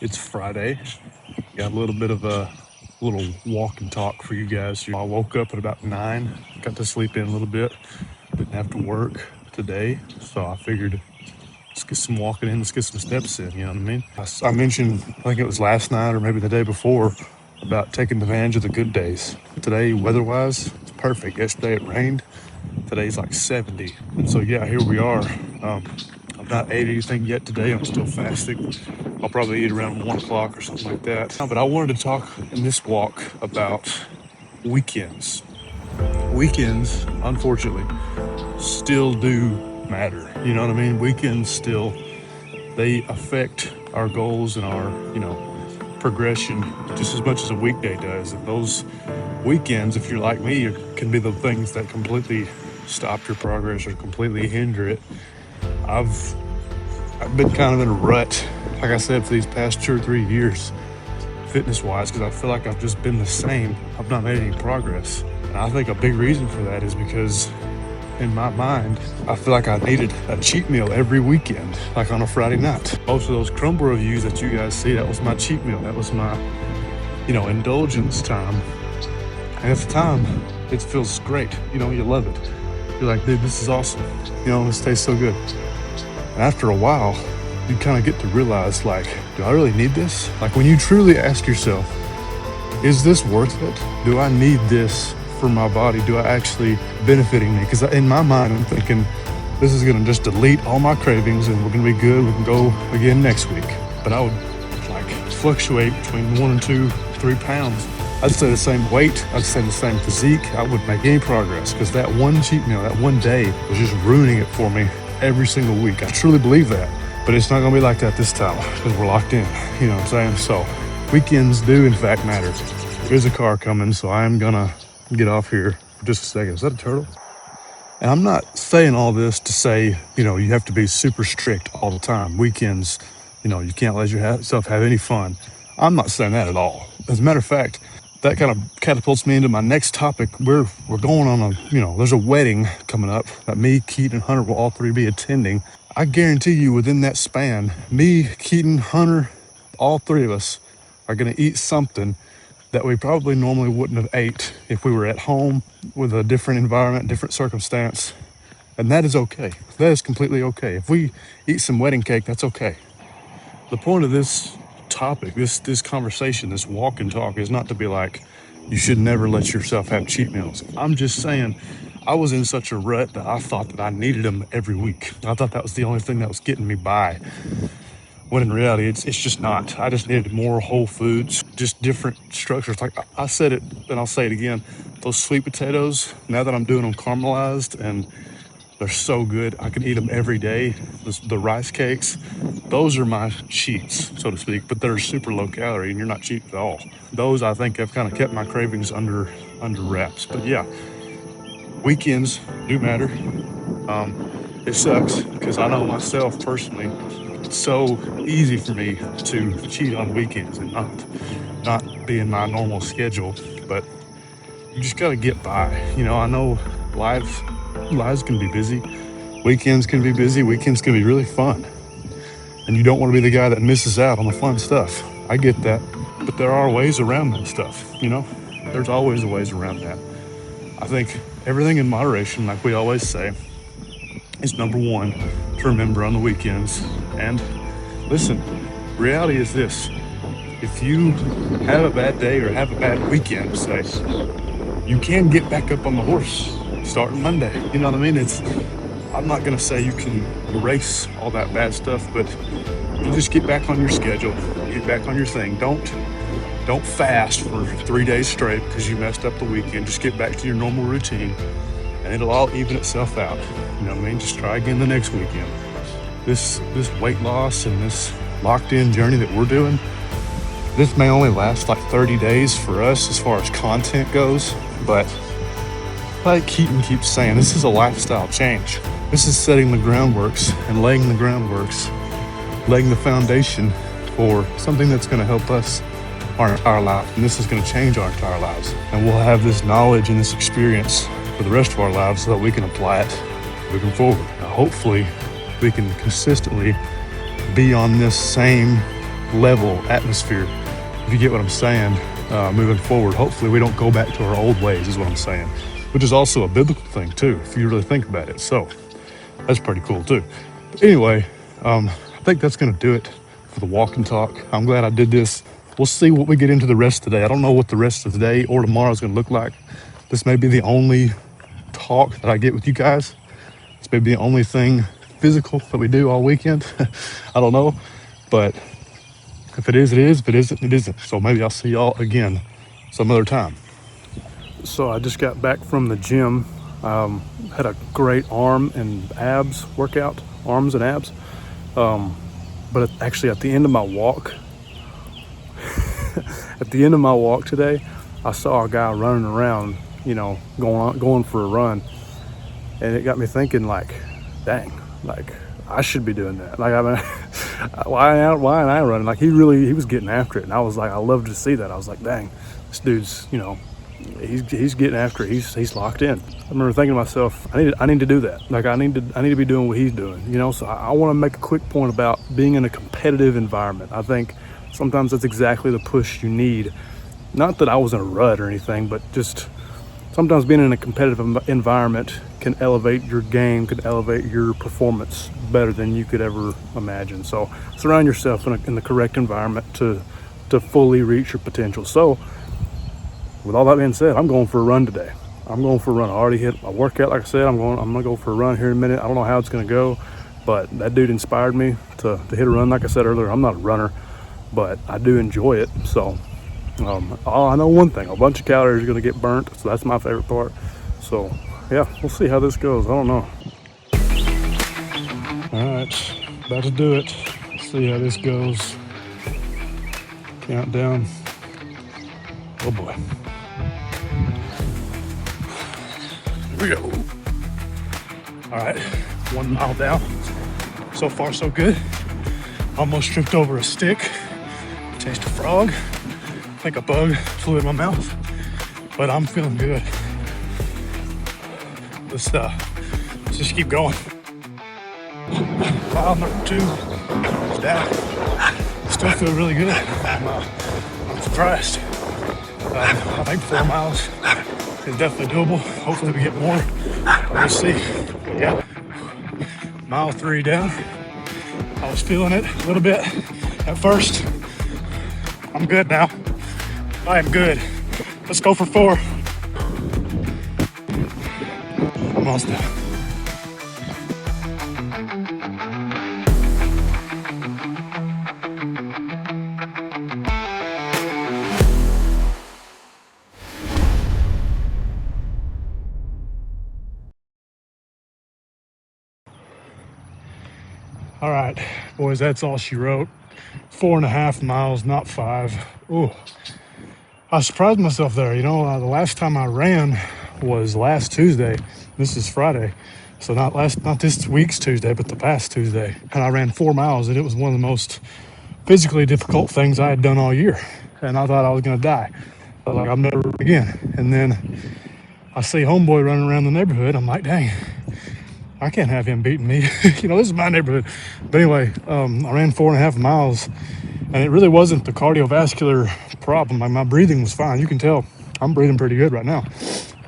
It's Friday. Got a little bit of a little walk and talk for you guys. I woke up at about 9, got to sleep in a little bit. Didn't have to work today, so I figured let's get some walking in, let's get some steps in, you know what I mean? I mentioned, I think it was last night or maybe the day before, about taking advantage of the good days. Today, weather-wise, it's perfect. Yesterday it rained. Today's like 70. And so, yeah, here we are. I've not ate anything yet today. I'm still fasting. I'll probably eat around 1 o'clock or something like that. But I wanted to talk in this walk about weekends. Weekends, unfortunately, still do matter. You know what I mean? Weekends still, they affect our goals and our, progression just as much as a weekday does. And those weekends, if you're like me, can be the things that completely stop your progress or completely hinder it. I've been kind of in a rut, like I said, for these past 2 or 3 years, fitness-wise, because I feel like I've just been the same. I've not made any progress. And I think a big reason for that is because in my mind, I feel like I needed a cheat meal every weekend, like on a Friday night. Most of those Crumbl reviews that you guys see, that was my cheat meal. That was my, indulgence time. And at the time, it feels great. You love it. You're like, dude, this is awesome. This tastes so good. And after a while, you kind of get to realize, like, do I really need this? Like, when you truly ask yourself, is this worth it? Do I need this for my body? Do I actually benefiting me? Because in my mind, I'm thinking this is going to just delete all my cravings and we're going to be good. We can go again next week. But I would fluctuate between 1 and 2, 3 pounds. I'd stay the same weight. I'd stay the same physique. I wouldn't make any progress because that one cheat meal, that one day was just ruining it for me every single week. I truly believe that. But it's not going to be like that this time because we're locked in. You know what I'm saying? So weekends do, in fact, matter. There's a car coming, so I'm going to get off here for just a second. Is that a turtle? And I'm not saying all this to say, you have to be super strict all the time. Weekends, you can't let yourself have any fun. I'm not saying that at all. As a matter of fact, that kind of catapults me into my next topic. We're going on there's a wedding coming up that me, Keaton, and Hunter will all 3 be attending. I guarantee you within that span, me, Keaton, Hunter, all 3 of us are going to eat something that we probably normally wouldn't have ate if we were at home with a different environment, different circumstance. And that is okay. That is completely okay. If we eat some wedding cake, that's okay. The point of this topic, this conversation, this walk and talk is not to be like, you should never let yourself have cheat meals. I'm just saying, I was in such a rut that I thought that I needed them every week. I thought that was the only thing that was getting me by. When in reality, it's just not. I just needed more whole foods, just different structures. Like I said it, and I'll say it again, those sweet potatoes, now that I'm doing them caramelized and they're so good, I can eat them every day. The rice cakes, those are my cheats, so to speak, but they're super low calorie and you're not cheap at all. Those, I think, have kind of kept my cravings under wraps. But yeah, weekends do matter. It sucks because I know myself personally, it's so easy for me to cheat on weekends and not be in my normal schedule, but you just gotta get by. I know lives can be busy, weekends can be busy, weekends can be really fun, and you don't want to be the guy that misses out on the fun stuff. I get that, but there are ways around that stuff. There's always ways around that. I think everything in moderation, like we always say, is number one to remember on the weekends. And listen, reality is this: if you have a bad day or have a bad weekend, say, you can get back up on the horse starting Monday. You know what I mean? I'm not gonna say you can erase all that bad stuff, but you just get back on your schedule, get back on your thing. Don't fast for 3 days straight because you messed up the weekend. Just get back to your normal routine and it'll all even itself out. You know what I mean? Just try again the next weekend. This weight loss and this locked in journey that we're doing, this may only last like 30 days for us as far as content goes, but like Keaton keeps saying, this is a lifestyle change. This is setting the groundworks and laying the foundation for something that's going to help us our entire life. And this is going to change our entire lives. And we'll have this knowledge and this experience for the rest of our lives so that we can apply it moving forward. Now, hopefully, we can consistently be on this same level atmosphere, if you get what I'm saying, moving forward. Hopefully we don't go back to our old ways is what I'm saying, which is also a biblical thing too, if you really think about it. So that's pretty cool too. But anyway, I think that's going to do it for the walk and talk. I'm glad I did this. We'll see what we get into the rest of the day. I don't know what the rest of the day or tomorrow is going to look like. This may be the only talk that I get with you guys. This may be the only thing physical that we do all weekend. I don't know, but if it is, it is. If it isn't, it isn't. So maybe I'll see y'all again some other time. So I just got back from the gym. Had a great arm and abs workout, arms and abs. But actually at the end of my walk, today, I saw a guy running around, going for a run. And it got me thinking, like, dang, like I should be doing that. Like, I mean, why am I running? Like, he was getting after it. And I was like, I love to see that. I was like, dang, this dude's, he's getting after it. He's locked in. I remember thinking to myself, I need to do that. Like, I need to be doing what he's doing, So I want to make a quick point about being in a competitive environment. I think sometimes that's exactly the push you need. Not that I was in a rut or anything, but just sometimes being in a competitive environment can elevate your game, can elevate your performance better than you could ever imagine. So surround yourself in the correct environment to fully reach your potential. So with all that being said, I'm going for a run today. I already hit my workout. Like I said, I'm gonna go for a run here in a minute. I don't know how it's gonna go, but that dude inspired me to hit a run. Like I said earlier, I'm not a runner, but I do enjoy it. So I know one thing, a bunch of calories are gonna get burnt, so that's my favorite part. So yeah, we'll see how this goes. I don't know. All right, about to do it. See how this goes. Countdown. Oh boy. Here we go. All right, 1 mile down. So far, so good. Almost tripped over a stick. Chased a frog. I think a bug flew in my mouth, but I'm feeling good. Let's just keep going. Mile number 2 is down. Still feel really good. I'm surprised. I think 4 miles is definitely doable. Hopefully we get more. We'll see. But yeah, mile 3 down. I was feeling it a little bit at first. I'm good now. I am good. Let's go for 4. Almost done. All right, boys, that's all she wrote. 4.5 miles, not 5. Ooh, I surprised myself there. The last time I ran was last Tuesday. This is Friday, so not this week's Tuesday, but the past Tuesday. And I ran 4 miles, and it was one of the most physically difficult things I had done all year. And I thought I was gonna die. I was like, I'm never again. And then I see homeboy running around the neighborhood. I'm like, dang, I can't have him beating me. This is my neighborhood. But anyway, I ran 4.5 miles, and it really wasn't the cardiovascular problem. Like, my breathing was fine. You can tell I'm breathing pretty good right now.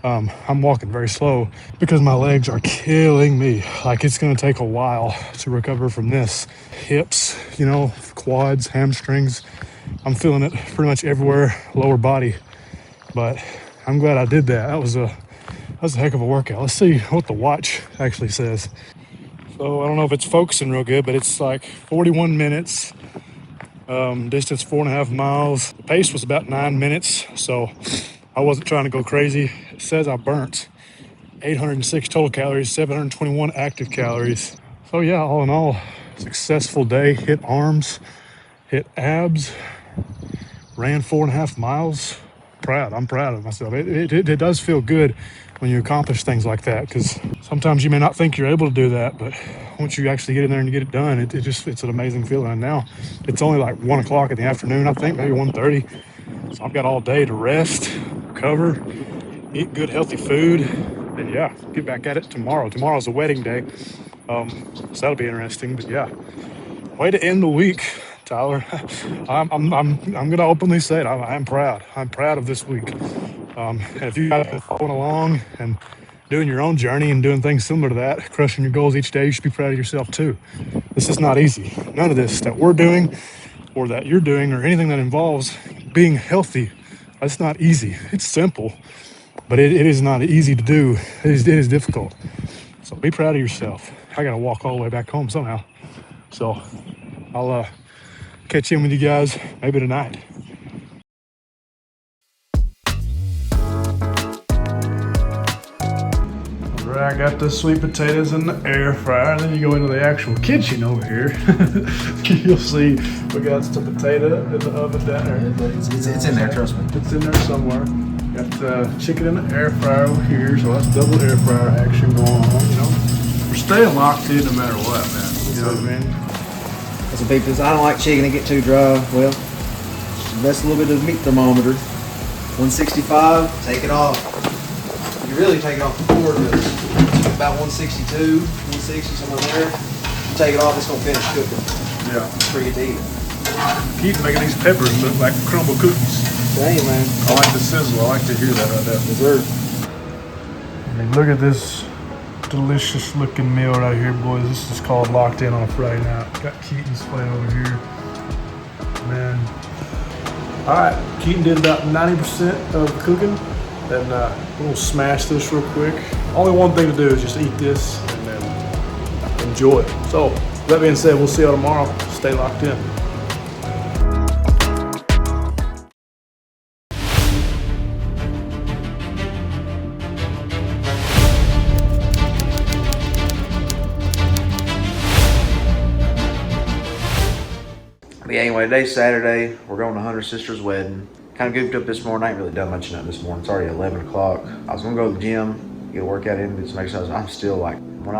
I'm walking very slow because my legs are killing me. Like, it's going to take a while to recover from this. Hips, quads, hamstrings. I'm feeling it pretty much everywhere, lower body. But I'm glad I did that. That was a heck of a workout. Let's see what the watch actually says. So I don't know if it's focusing real good, but it's like 41 minutes. Distance 4.5 miles. The pace was about 9 minutes, so I wasn't trying to go crazy. It says I burnt 806 total calories, 721 active calories. So yeah, all in all, successful day. Hit arms, hit abs, ran 4.5 miles. I'm proud of myself. It does feel good when you accomplish things like that, because sometimes you may not think you're able to do that, but once you actually get in there and you get it done, it's an amazing feeling. And now it's only like 1 o'clock in the afternoon, I think, maybe 1:30. So I've got all day to rest, recover, eat good healthy food, and yeah, get back at it tomorrow. Tomorrow's a wedding day, so that'll be interesting. But yeah, way to end the week. Tyler. I'm gonna openly say it. I'm proud. I'm proud of this week. And if you guys are following along and doing your own journey and doing things similar to that, crushing your goals each day, you should be proud of yourself too. This is not easy. None of this that we're doing or that you're doing or anything that involves being healthy, it's not easy. It's simple, but it is not easy to do. It is difficult. So be proud of yourself. I gotta walk all the way back home somehow. So I'll catch in with you guys maybe tonight. All right, I got the sweet potatoes in the air fryer. Then you go into the actual kitchen over here. You'll see we got some potato in the oven down there. It's in there, trust me. It's in there somewhere. Got the chicken in the air fryer over here, so that's double air fryer action going on, you know. We're staying locked in no matter what, man. You know what I mean? That's a big piece. I don't like chicken to get too dry. Well, that's a little bit of the meat thermometer. 165, take it off. You really take it off the board, but about 162, 160, somewhere there. You take it off, it's gonna finish cooking. Yeah. Before you eat it. Keep making these peppers look like crumble cookies. Dang, man. I like the sizzle. I like to hear that right there. Dessert. I mean, look at this delicious looking meal right here, boys. This is called Locked In on a Friday night. Got Keaton's playing over here. Man. All right, Keaton did about 90% of the cooking. And we'll smash this real quick. Only one thing to do is just eat this and then enjoy it. So, that being said, we'll see y'all tomorrow. Stay locked in. But yeah, anyway, today's Saturday. We're going to Hunter's sister's wedding. Kind of goofed up this morning. I ain't really done much of nothing this morning. It's already 11 o'clock. I was going to go to the gym, get a workout in, get some exercise. I'm still like, when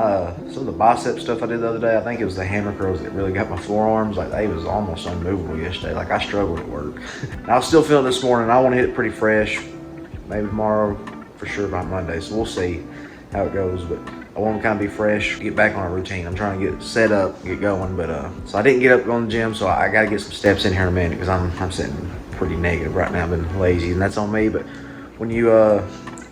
some of the bicep stuff I did the other day, I think it was the hammer curls that really got my forearms. Like, they was almost unmovable yesterday. Like, I struggled at work. And I was still feeling this morning. I want to hit it pretty fresh. Maybe tomorrow, for sure by Monday. So we'll see how it goes. But I want to kind of be fresh, get back on a routine. I'm trying to get set up, get going. But so I didn't get up going to the gym, so I got to get some steps in here in a minute because I'm sitting pretty negative right now. I've been lazy, and that's on me. But when you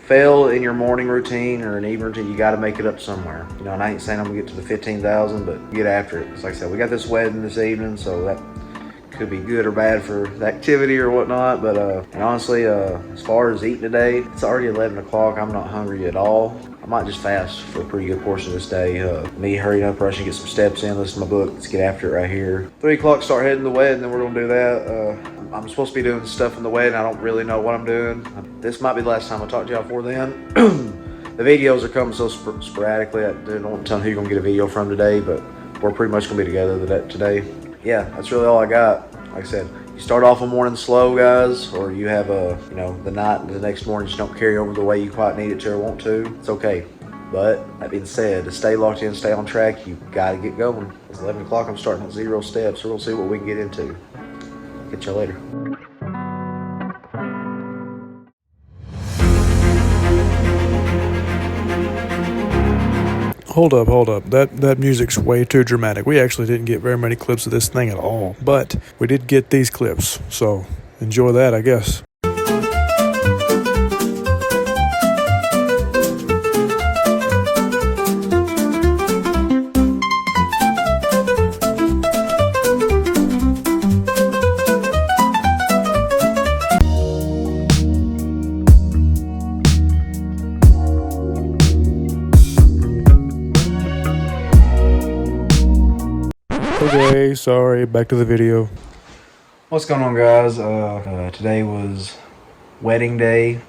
fail in your morning routine or an evening routine, you got to make it up somewhere. You know, and I ain't saying I'm gonna get to the 15,000, but get after it. It's like I said, we got this wedding this evening, so that could be good or bad for the activity or whatnot. But and honestly, as far as eating today, it's already 11 o'clock. I'm not hungry at all. I might just fast for a pretty good portion of this day. Me hurrying up, rushing, get some steps in, listen to my book. Let's get after it right here. 3 o'clock, start heading to the wedding, then we're gonna do that. I'm supposed to be doing stuff in the wedding. I don't really know what I'm doing. This might be the last time I talk to y'all before then. The videos are coming so sporadically. I don't want to tell who you're gonna get a video from today, but we're pretty much gonna be together today. Yeah, that's really all I got. Like I said, you start off a morning slow, guys, or you have the night and the next morning just don't carry over the way you quite need it to or want to. It's okay. But that being said, to stay locked in, stay on track, you gotta get going. It's 11 o'clock. I'm starting at 0 steps. So we'll see what we can get into. Catch y'all later. Hold up. That music's way too dramatic. We actually didn't get very many clips of this thing at all, but we did get these clips. So enjoy that, I guess. Okay, sorry, back to the video. What's going on, guys? Today was wedding day.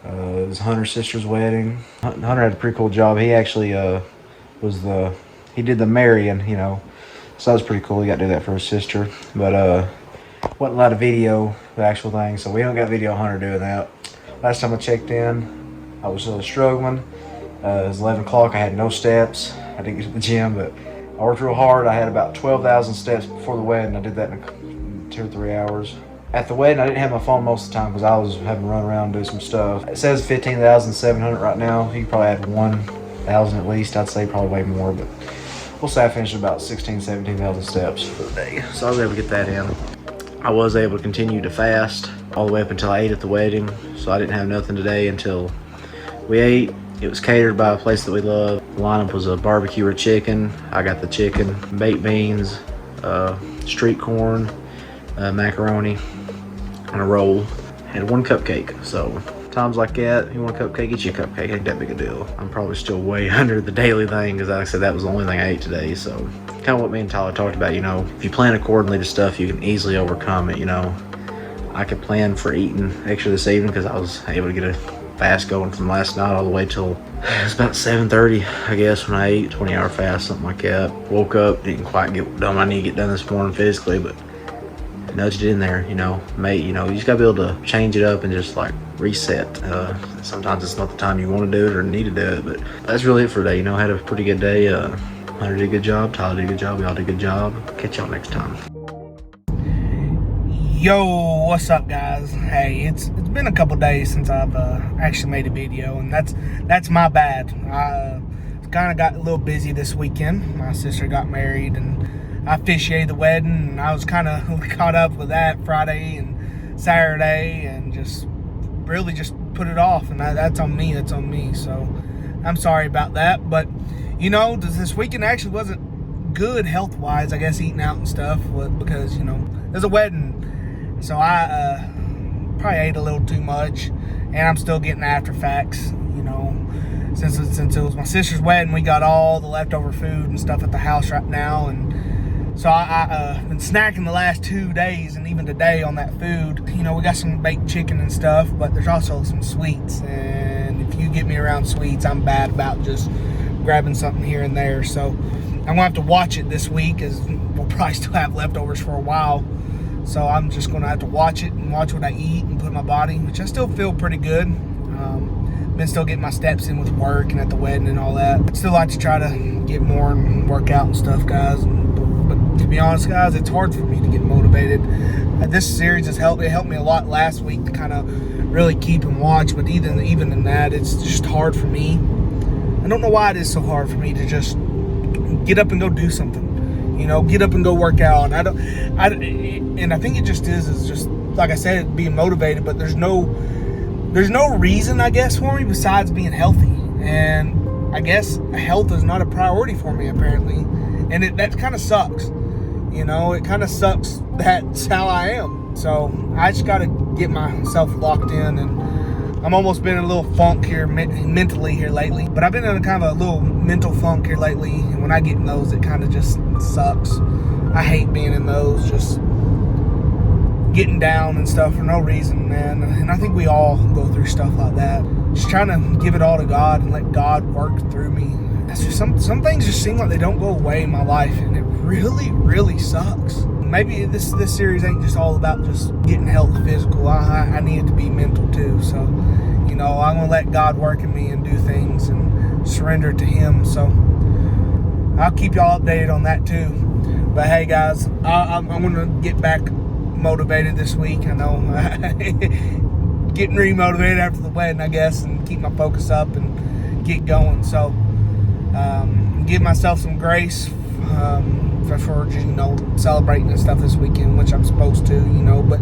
It was Hunter's sister's wedding. Hunter had a pretty cool job. He actually he did the marrying, so that was pretty cool. He got to do that for his sister, but wasn't a lot of video, the actual thing, so we don't got video of Hunter doing that. Last time I checked in, I was struggling. It was 11 o'clock. I had no steps. I didn't get to the gym, but I worked real hard. I had about 12,000 steps before the wedding. I did that in 2 or 3 hours. At the wedding, I didn't have my phone most of the time because I was having to run around and do some stuff. It says 15,700 right now. You could probably add 1,000 at least. I'd say probably way more, but we'll say I finished about 16, 17,000 steps for the day. So I was able to get that in. I was able to continue to fast all the way up until I ate at the wedding. So I didn't have nothing today until we ate. It was catered by a place that we love. The lineup was a barbecue or chicken. I got the chicken, baked beans, street corn, macaroni, and a roll. Had one cupcake. So times like that, you want a cupcake, get you a cupcake. Ain't that big a deal. I'm probably still way under the daily thing because like I said, that was the only thing I ate today. So kind of what me and Tyler talked about, you know, if you plan accordingly to stuff, you can easily overcome it, you know. I could plan for eating extra this evening because I was able to get a fast going from last night all the way till it was about 7:30, I guess, when I ate. 20-hour fast, something like that. Woke up, didn't quite get done what I need to get done this morning physically, but nudged it in there, you know. Mate, you know, you just gotta be able to change it up and just like reset. Sometimes it's not the time you want to do it or need to do it, but that's really it for today. You know, I had a pretty good day. Hunter did a good job, Tyler did a good job, we all did a good job. Catch y'all next time. Yo, what's up, guys? Hey, it's been a couple days since I've actually made a video, and that's my bad. I kind of got a little busy this weekend. My sister got married, and I officiated the wedding, and I was kind of caught up with that Friday and Saturday, and just really just put it off, and that's on me. That's on me. So I'm sorry about that, but you know, this weekend actually wasn't good health-wise. I guess eating out and stuff because you know there's a wedding. So I probably ate a little too much, and I'm still getting after facts, you know. Since it was my sister's wedding, we got all the leftover food and stuff at the house right now, and so I've been snacking the last 2 days, and even today on that food. You know, we got some baked chicken and stuff, but there's also some sweets, and if you get me around sweets, I'm bad about just grabbing something here and there. So I'm gonna have to watch it this week, as we'll probably still have leftovers for a while. So I'm just going to have to watch it and watch what I eat and put in my body, which I still feel pretty good. Been still getting my steps in with work and at the wedding and all that. I'd still like to try to get more and work out and stuff, guys. But to be honest, guys, it's hard for me to get motivated. This series has helped. It helped me a lot last week to kind of really keep and watch. But even in that, it's just hard for me. I don't know why it is so hard for me to just get up and go do something. You know, get up and go work out. And I think it just is just like I said, being motivated. But there's no reason, I guess, for me besides being healthy. And I guess health is not a priority for me apparently, and that kind of sucks. You know, it kind of sucks. That's how I am. So I just got to get myself locked in, and I'm almost been in a little funk here mentally here lately. But I've been in a kind of a little mental funk here lately, and when I get in those, it kind of just sucks. I hate being in those, just getting down and stuff for no reason, man. And I think we all go through stuff like that. Just trying to give it all to God and let God work through me. That's just some things just seem like they don't go away in my life, and it really, really sucks. Maybe this series ain't just all about just getting healthy physical. I need it to be mental too. So, you know, I'm gonna let God work in me and do things and surrender it to Him. So I'll keep y'all updated on that too. But hey, guys, I'm gonna get back motivated this week. I know getting re-motivated after the wedding, I guess, and keep my focus up and get going. So give myself some grace for you know, celebrating and stuff this weekend, which I'm supposed to, you know, but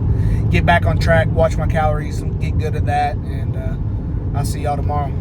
get back on track, watch my calories and get good at that, and I'll see y'all tomorrow.